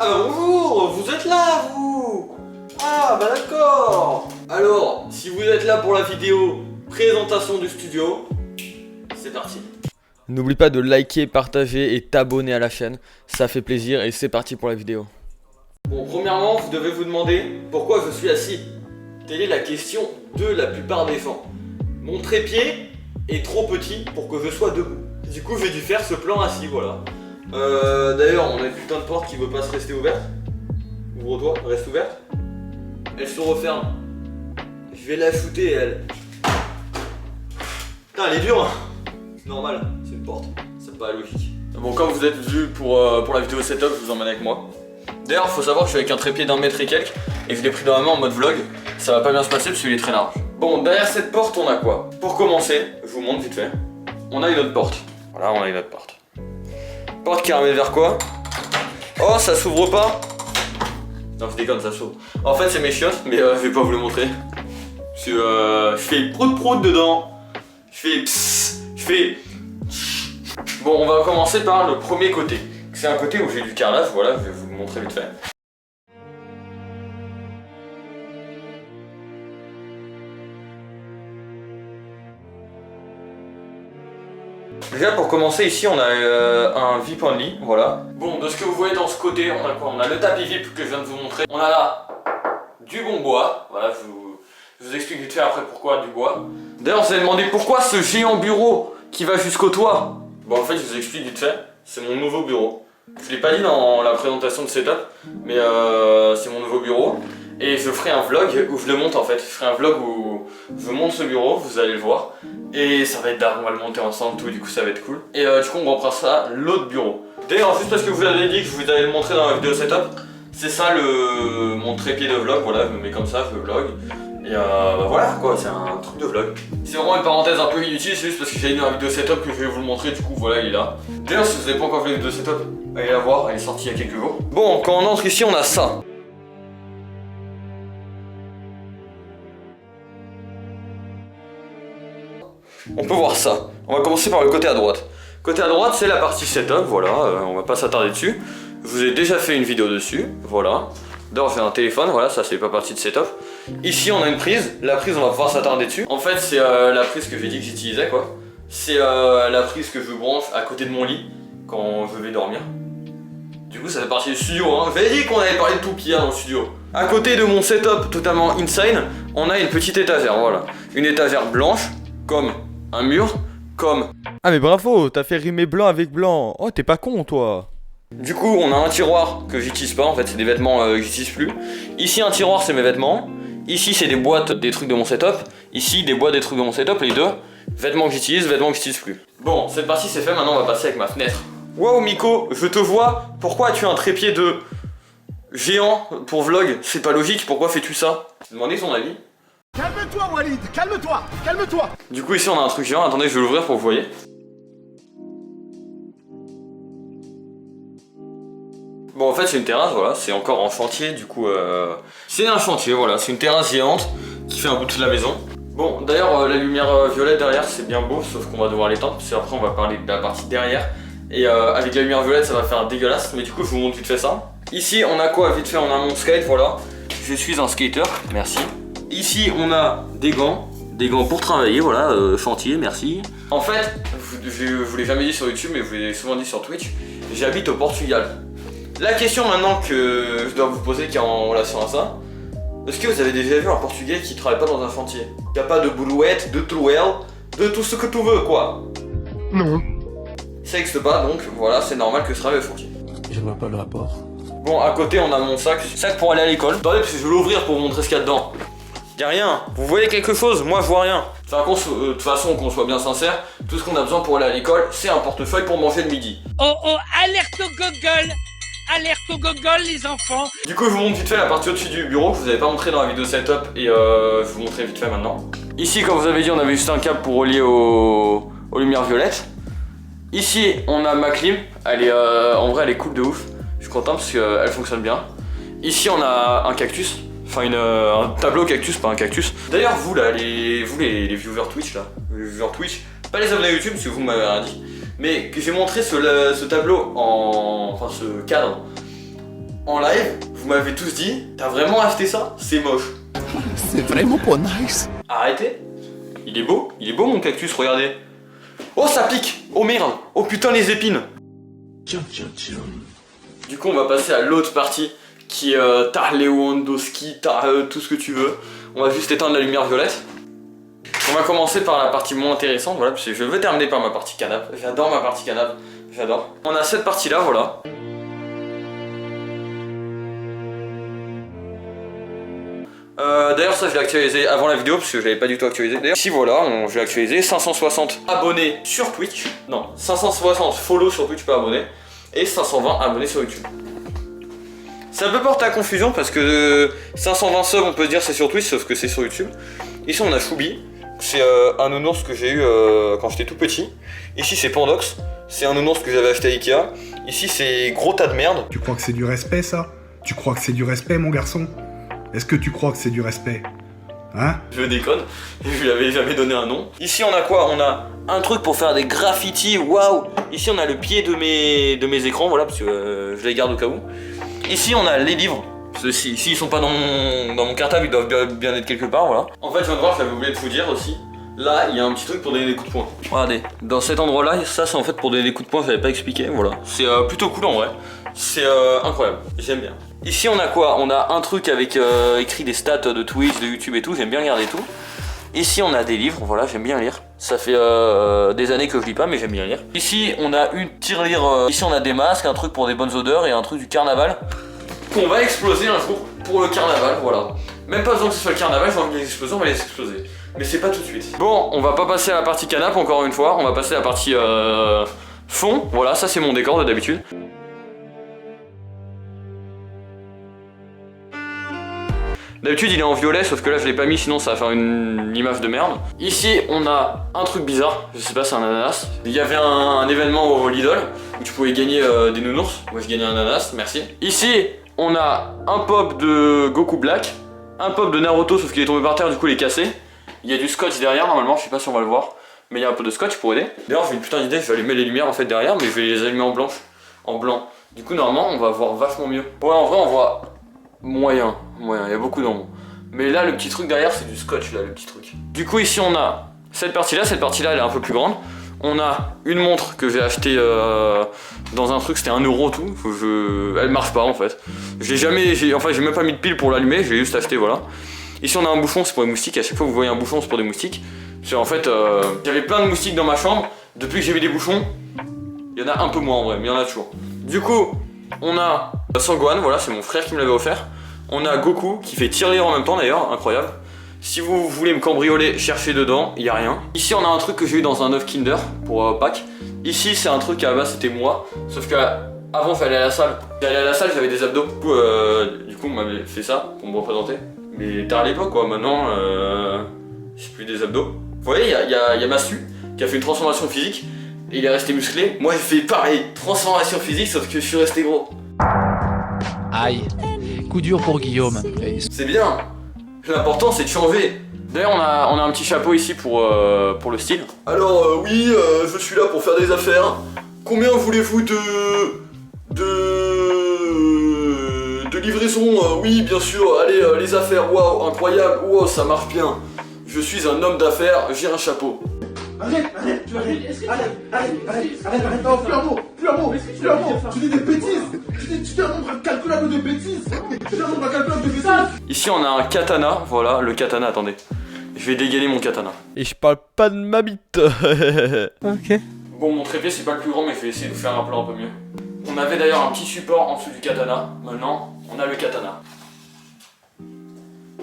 Ah bah bonjour, vous êtes là vous. Ah bah d'accord. Alors, si vous êtes là pour la vidéo présentation du studio, c'est parti. N'oublie pas de liker, partager et t'abonner à la chaîne, ça fait plaisir et c'est parti pour la vidéo. Bon, premièrement, vous devez vous demander pourquoi je suis assis. Telle est la question de la plupart des gens. Mon trépied est trop petit pour que je sois debout. Du coup, j'ai dû faire ce plan assis, voilà. D'ailleurs, on a une putain de porte qui veut pas se rester ouverte. Ouvre-toi, reste ouverte. Elle se referme. Je vais la shooter, elle. Putain, elle est dure, hein. C'est normal, c'est une porte. C'est pas logique. Bon, comme vous êtes vu pour la vidéo setup, je vous emmène avec moi. D'ailleurs, faut savoir que je suis avec un trépied d'1 mètre et quelques. Et je l'ai pris dans la main en mode vlog. Ça va pas bien se passer parce qu'il est très large. Bon, derrière cette porte, on a quoi? Pour commencer, je vous montre vite fait. On a une autre porte. Voilà, on a une autre porte. Porte qui ramène vers quoi? Oh, ça s'ouvre pas? Non, je déconne, ça s'ouvre. En fait, c'est mes chiottes, mais je vais pas vous le montrer. Parce que je fais prout dedans. Je fais psss, je fais. Bon, on va commencer par le premier côté. C'est un côté où j'ai du carrelage, voilà, je vais vous le montrer vite fait. Déjà pour commencer ici on a un VIP only, voilà. Bon, de ce que vous voyez dans ce côté, on a quoi? On a le tapis VIP que je viens de vous montrer. On a là du bon bois, voilà, je vous explique vite fait après pourquoi du bois. D'ailleurs vous allez demander pourquoi ce géant bureau qui va jusqu'au toit. Bon en fait je vous explique vite fait, c'est mon nouveau bureau. Je l'ai pas dit dans la présentation de setup, mais c'est mon nouveau bureau. Et je ferai un vlog où je le monte en fait. Je ferai un vlog où je monte ce bureau, vous allez le voir. Et ça va être d'art, on va le monter ensemble, tout, du coup ça va être cool. Et du coup on reprend ça l'autre bureau. D'ailleurs juste parce que vous l'avez dit que je vous allais le montrer dans la vidéo setup, c'est ça mon trépied de vlog, voilà, je me mets comme ça, je vlog. Et bah voilà quoi, c'est un truc de vlog. C'est vraiment une parenthèse un peu inutile, c'est juste parce que j'ai une vidéo setup que je vais vous le montrer, du coup voilà il est là. D'ailleurs si vous n'avez pas encore vu la vidéo setup, allez la voir, elle est sortie il y a quelques jours. Bon, quand on entre ici on a ça. On peut voir ça. On va commencer par le côté à droite. Côté à droite, c'est la partie setup, voilà, on va pas s'attarder dessus. Je vous ai déjà fait une vidéo dessus, voilà. D'ailleurs, j'ai un téléphone, voilà, ça c'est pas partie de setup. Ici, on a une prise. La prise, on va pouvoir s'attarder dessus. En fait, c'est la prise que j'ai dit que j'utilisais, quoi. C'est la prise que je branche à côté de mon lit quand je vais dormir. Du coup, ça fait partie du studio, hein. J'avais dit qu'on avait parlé de tout qu'il y a dans le studio. À côté de mon setup totalement insane, on a une petite étagère, voilà. Une étagère blanche, comme un mur, comme... Ah mais bravo, t'as fait rimer blanc avec blanc. Oh, t'es pas con toi. Du coup, on a un tiroir que j'utilise pas, en fait, c'est des vêtements que j'utilise plus. Ici, un tiroir, c'est mes vêtements. Ici, c'est des boîtes, des trucs de mon setup. Ici, des boîtes, des trucs de mon setup, les deux. Vêtements que j'utilise, vêtements que j'utilise plus. Bon, cette partie, c'est fait, maintenant, on va passer avec ma fenêtre. Waouh, Miko, je te vois. Pourquoi as-tu un trépied de géant pour vlog? C'est pas logique, pourquoi fais-tu ça? Demandez son avis. Calme-toi Walid, calme-toi, calme-toi. Du coup ici on a un truc géant, attendez je vais l'ouvrir pour que vous voyez. Bon en fait c'est une terrasse, voilà, c'est encore en chantier du coup c'est un chantier, voilà, c'est une terrasse géante qui fait un bout de la maison. Bon d'ailleurs la lumière violette derrière c'est bien beau, sauf qu'on va devoir l'éteindre, parce qu'après on va parler de la partie derrière. Et avec la lumière violette ça va faire dégueulasse, mais du coup je vous montre vite fait ça. Ici on a quoi vite fait, on a mon skate, voilà. Je suis un skater, merci. Ici on a des gants pour travailler, voilà, chantier, merci. En fait, je vous l'ai jamais dit sur YouTube, mais je vous l'ai souvent dit sur Twitch, j'habite au Portugal. La question maintenant que je dois vous poser qui est en relation à ça, est-ce que vous avez déjà vu un Portugais qui travaille pas dans un chantier? Qui a pas de boulouette, de trouelle, de tout ce que tu veux quoi? Non. Ça n'existe pas, donc voilà, c'est normal que je travaille au chantier. Je vois pas le rapport. Bon, à côté on a mon sac pour aller à l'école. Attendez, parce que je vais l'ouvrir pour vous montrer ce qu'il y a dedans. Y'a rien, vous voyez quelque chose? Moi je vois rien. De toute façon, qu'on soit bien sincère, tout ce qu'on a besoin pour aller à l'école, c'est un portefeuille pour manger le midi. Oh oh, alerte au Google! Alerte au Google les enfants! Du coup je vous montre vite fait la partie au-dessus du bureau que je vous avais pas montré dans la vidéo setup et je vous montrer vite fait maintenant. Ici comme vous avez dit on avait juste un câble pour relier aux lumières violettes. Ici on a ma clim, elle est en vrai elle est cool de ouf. Je suis content parce qu'elle fonctionne bien. Ici on a un cactus. Enfin un tableau cactus, pas un cactus. D'ailleurs vous là, les viewers Twitch là, les viewers Twitch, pas les abonnés YouTube parce que vous m'avez rien dit, mais que j'ai montré ce tableau enfin ce cadre en live, vous m'avez tous dit, t'as vraiment acheté ça? C'est moche. C'est vraiment pas nice. Arrêtez. Il est beau mon cactus, regardez. Oh ça pique. Oh merde. Oh putain les épines. Du coup on va passer à l'autre partie qui est t'as Lewandowski, t'as tout ce que tu veux. On va juste éteindre la lumière violette. On va commencer par la partie moins intéressante, voilà, parce que je veux terminer par ma partie canap. J'adore ma partie canap, j'adore. On a cette partie là, voilà. D'ailleurs ça je l'ai actualisé avant la vidéo parce que je l'avais pas du tout actualisé. D'ailleurs ici voilà, je l'ai actualisé, 560 abonnés sur Twitch. Non, 560 follow sur Twitch, pas abonnés. Et 520 abonnés sur YouTube. Ça peut porter à confusion parce que 520 subs on peut dire c'est sur Twitch sauf que c'est sur YouTube. Ici on a Choubi, c'est un nounours que j'ai eu quand j'étais tout petit. Ici c'est Pandox, c'est un nounours que j'avais acheté à Ikea. Ici c'est Gros tas de merde. Tu crois que c'est du respect ça? Tu crois que c'est du respect mon garçon? Est-ce que tu crois que c'est du respect? Hein? Je déconne, je lui avais jamais donné un nom. Ici on a quoi? On a un truc pour faire des graffitis, waouh! Ici on a le pied de mes écrans, voilà, parce que je les garde au cas où. Ici on a les livres, parce que s'ils sont pas dans mon cartable, ils doivent bien être quelque part, voilà. En fait je viens de voir, j'avais oublié de vous dire aussi, là il y a un petit truc pour donner des coups de poing. Regardez, dans cet endroit là, ça c'est en fait pour donner des coups de poing, je l'avais pas expliqué, voilà. C'est plutôt cool en vrai, c'est incroyable, j'aime bien. Ici on a quoi? On a un truc avec écrit des stats de Twitch, de YouTube et tout, j'aime bien regarder tout. Ici on a des livres, voilà, j'aime bien lire. Ça fait des années que je lis pas mais j'aime bien lire. Ici on a une tirelire, ici on a des masques, un truc pour des bonnes odeurs et un truc du carnaval qu'on va exploser un jour pour le carnaval, voilà. Même pas besoin que ce soit le carnaval, j'ai envie de les exploser, on va les exploser. Mais c'est pas tout de suite. Bon, on va pas passer à la partie canap encore une fois, on va passer à la partie fond. Voilà, ça c'est mon décor de d'habitude. D'habitude il est en violet sauf que là je l'ai pas mis sinon ça va faire une image de merde. Ici on a un truc bizarre, je sais pas, c'est un ananas. Il y avait un événement au Lidl où tu pouvais gagner des nounours. Moi je gagnais un ananas, merci. Ici on a un pop de Goku Black, un pop de Naruto sauf qu'il est tombé par terre du coup il est cassé. Il y a du scotch derrière normalement, je sais pas si on va le voir. Mais il y a un peu de scotch pour aider. D'ailleurs j'ai une putain d'idée, je vais allumer les lumières en fait derrière mais je vais les allumer en blanche, en blanc. Du coup normalement on va voir vachement mieux. Ouais en vrai on voit moyen, il y a beaucoup d'ombre. Mais là le petit truc derrière c'est du scotch là, le petit truc. Du coup ici on a cette partie là elle est un peu plus grande. On a une montre que j'ai achetée dans un truc, c'était 1 € tout. Elle marche pas en fait. J'ai même pas mis de pile pour l'allumer, je l'ai juste acheté, voilà. Ici on a un bouchon, c'est pour les moustiques, à chaque fois que vous voyez un bouchon c'est pour des moustiques. Parce qu'en fait j'avais plein de moustiques dans ma chambre, depuis que j'ai mis des bouchons, il y en a un peu moins en vrai, mais il y en a toujours. Du coup on a Sangwan, voilà, c'est mon frère qui me l'avait offert. On a Goku qui fait tirelire en même temps d'ailleurs, incroyable. Si vous voulez me cambrioler, cherchez dedans, il n'y a rien. Ici on a un truc que j'ai eu dans un œuf Kinder pour Pâques. Ici c'est un truc à la base c'était moi, sauf que avant j'allais à la salle. J'allais à la salle, j'avais des abdos, du coup on m'avait fait ça pour me représenter. Mais tard à l'époque quoi, maintenant j'ai plus des abdos. Vous voyez, il y a Massu qui a fait une transformation physique. Et il est resté musclé. Moi j'ai fait pareil, transformation physique sauf que je suis resté gros. Aïe, coup dur pour Guillaume. C'est bien, l'important c'est de changer. D'ailleurs on a un petit chapeau ici pour le style. Alors oui, je suis là pour faire des affaires. Combien voulez-vous de livraison? Oui bien sûr, allez les affaires, waouh, incroyable, wow, ça marche bien. Je suis un homme d'affaires, j'ai un chapeau. Arrête, tu arrête, non, plus un mot, tu dis des bêtises, tu dis un nombre incalculable de bêtises, Ici on a un katana, voilà, le katana, attendez. Je vais dégainer mon katana. Et je parle pas de ma bite. Ok. Bon, mon trépied c'est pas le plus grand mais je vais essayer de faire un plan un peu mieux. On avait d'ailleurs un petit support en dessous du katana, maintenant on a le katana.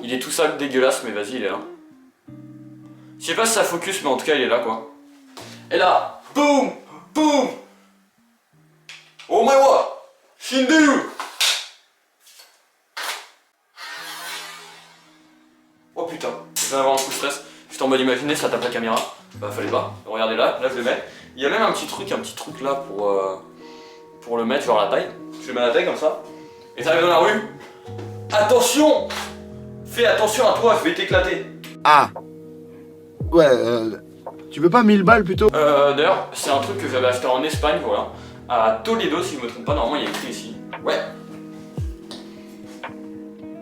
Il est tout sale, dégueulasse, mais vas-y il est là. Je sais pas si ça focus, mais en tout cas il est là quoi. Et là, boum, boum. Oh my wa, Shinderu. Oh putain, je viens d'avoir un coup de stress. J'étais en mode imaginer, ça tape la caméra. Bah fallait pas. Regardez là je le mets. Il y a même un petit truc là pour le mettre sur la taille. Je le mets à la taille comme ça. Et t'arrives dans la rue. Attention. Fais attention à toi, je vais t'éclater. Ah. Ouais, tu veux pas 1000 balles plutôt? D'ailleurs, c'est un truc que j'avais acheté en Espagne, voilà. À Toledo, si je me trompe pas, normalement il y a écrit ici. Ouais.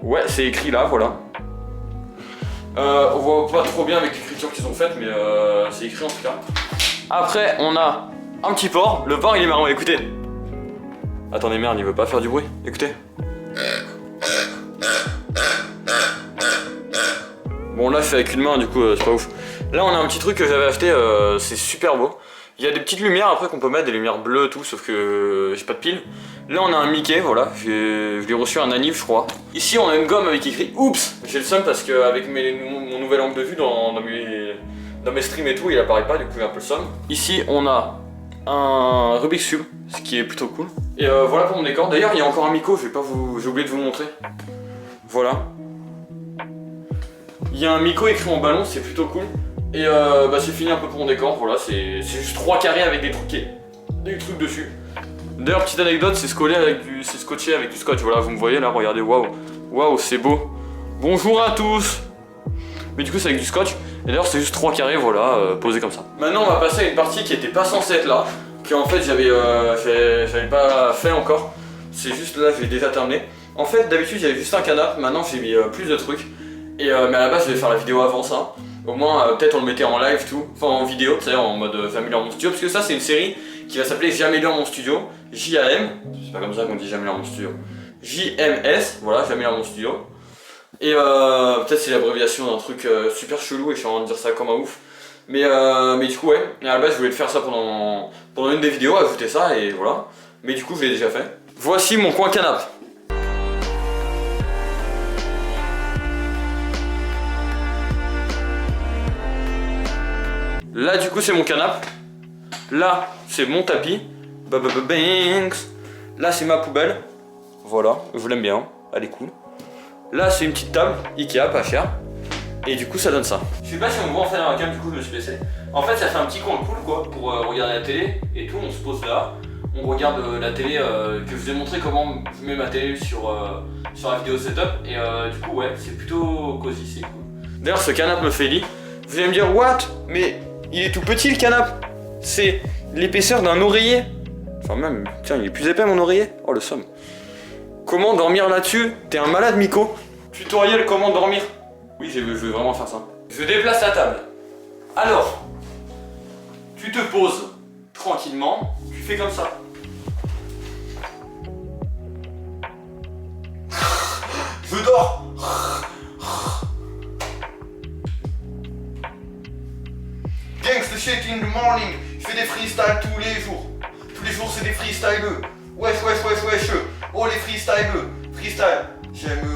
Ouais, c'est écrit là, voilà. On voit pas trop bien avec l'écriture qu'ils ont faite, mais c'est écrit en tout cas. Après, on a un petit porc. Le porc, il est marrant, écoutez. Attendez, merde, il veut pas faire du bruit. Écoutez. Bon, là, je fais avec une main, du coup, c'est pas ouf. Là, on a un petit truc que j'avais acheté, c'est super beau. Il y a des petites lumières après qu'on peut mettre, des lumières bleues, tout, sauf que j'ai pas de pile. Là, on a un Mickey, voilà. Je l'ai reçu un anniv, je crois. Ici, on a une gomme avec écrit Oups. J'ai le seum parce qu'avec mon nouvel angle de vue dans mes streams et tout, il apparaît pas, du coup, j'ai un peu le seum. Ici, on a un Rubik's Cube, ce qui est plutôt cool. Et voilà pour mon décor. D'ailleurs, il y a encore un Miko, j'ai oublié de vous montrer. Voilà. Il y a un Miko écrit en ballon, c'est plutôt cool. Et c'est fini un peu pour mon décor, voilà, c'est juste 3 carrés avec des trucs dessus. D'ailleurs, petite anecdote, c'est scotché avec du scotch, voilà, vous me voyez là, regardez, waouh, waouh, c'est beau. Bonjour à tous. Mais du coup, c'est avec du scotch, et d'ailleurs, c'est juste 3 carrés, voilà, posés comme ça. Maintenant, on va passer à une partie qui était pas censée être là, que en fait, j'avais pas fait encore. C'est juste là, j'ai déjà terminé. En fait, d'habitude, j'avais juste un canapé, maintenant, j'ai mis plus de trucs. Et mais à la base, je vais faire la vidéo avant ça. Au moins, peut-être on le mettait en live tout, enfin en vidéo, tu sais, en mode J'améliore mon studio, parce que ça c'est une série qui va s'appeler J'améliore mon studio, J-A-M, c'est pas comme ça qu'on dit J'améliore mon studio, J-M-S, voilà, J'améliore mon studio. Et peut-être c'est l'abréviation d'un truc super chelou et je suis en train de dire ça comme un ouf. Mais du coup, ouais, et à la base je voulais le faire ça pendant une des vidéos, ajouter ça et voilà. Mais du coup, je l'ai déjà fait. Voici mon coin canapé. Là du coup c'est mon canapé. Là c'est mon tapis. Banks. Là c'est ma poubelle. Voilà, je l'aime bien, elle est cool. Là c'est une petite table Ikea pas cher. Et du coup ça donne ça. Je sais pas si on me voit en fait dans la cam, du coup je me suis baissé. En fait ça fait un petit coin cool quoi pour regarder la télé et tout, on se pose là. On regarde la télé que je vous ai montré comment je mets ma télé sur la vidéo setup. Et du coup ouais c'est plutôt cosy, c'est cool. D'ailleurs ce canapé me fait lit. Vous allez me dire what? Mais il est tout petit le canapé. C'est l'épaisseur d'un oreiller. Enfin même, tiens il est plus épais mon oreiller. Oh le somme. Comment dormir là-dessus? T'es un malade Miko. Tutoriel comment dormir. Oui je veux vraiment faire ça. Je déplace la table. Alors, tu te poses tranquillement. Tu fais comme ça. Je dors. Gangsta shit in the morning. Je fais des freestyles tous les jours. Tous les jours c'est des freestyleux. Wesh. Oh les freestyleux. Freestyle. J'aime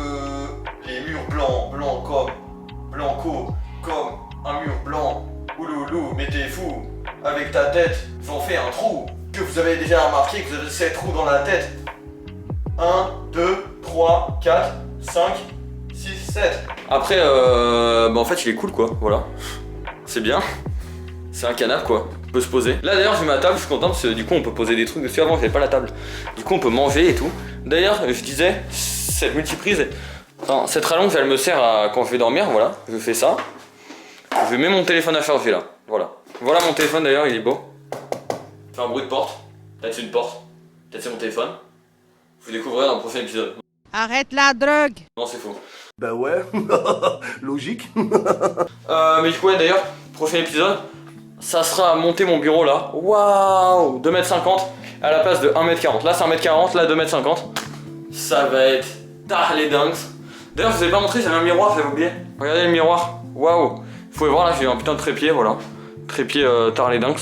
les murs blancs comme un mur blanc. Ouloulou, mais t'es fou. Avec ta tête, j'en fais un trou. Que vous avez déjà remarqué que vous avez 7 trous dans la tête. 1, 2, 3, 4, 5, 6, 7. Après, en fait il est cool quoi, voilà. C'est bien. C'est un canapé quoi, on peut se poser. Là d'ailleurs j'ai ma table, je suis content parce que du coup on peut poser des trucs dessus. Avant j'avais pas la table. Du coup on peut manger et tout. D'ailleurs je disais, cette multiprise, enfin cette rallonge elle me sert à quand je vais dormir, voilà. Je fais ça. Je mets mon téléphone à charger là, voilà. Voilà mon téléphone d'ailleurs, il est beau. Fait un bruit de porte. Peut-être c'est une porte. Peut-être c'est mon téléphone. Vous découvrirez dans le prochain épisode. Arrête la drogue. Non c'est faux. Bah ouais, logique. Mais du coup ouais, d'ailleurs, prochain épisode, ça sera monter mon bureau là. Waouh, 2m50 à la place de 1m40. Là c'est 1m40, là 2m50. Ça va être tard les dingues. D'ailleurs je vous ai pas montré, j'avais un miroir, j'avais oublié. Regardez le miroir. Waouh. Vous pouvez voir là, j'ai un putain de trépied, voilà. Trépied tard les dingues.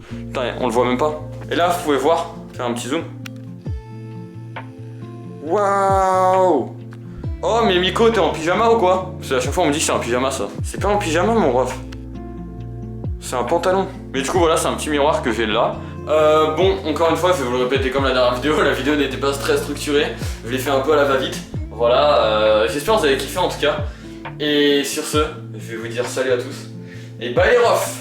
Putain, on le voit même pas. Et là vous pouvez voir, faire un petit zoom. Waouh. Oh mais Miko, t'es en pyjama ou quoi? Parce qu'à chaque fois on me dit que c'est un pyjama ça. C'est pas un pyjama mon ref. C'est un pantalon. Mais du coup voilà, c'est un petit miroir que j'ai là. Bon, encore une fois, je vais vous le répéter comme la dernière vidéo. La vidéo n'était pas très structurée. Je l'ai fait un peu à la va-vite. Voilà, j'espère que vous avez kiffé en tout cas. Et sur ce, je vais vous dire salut à tous. Et bye les refs.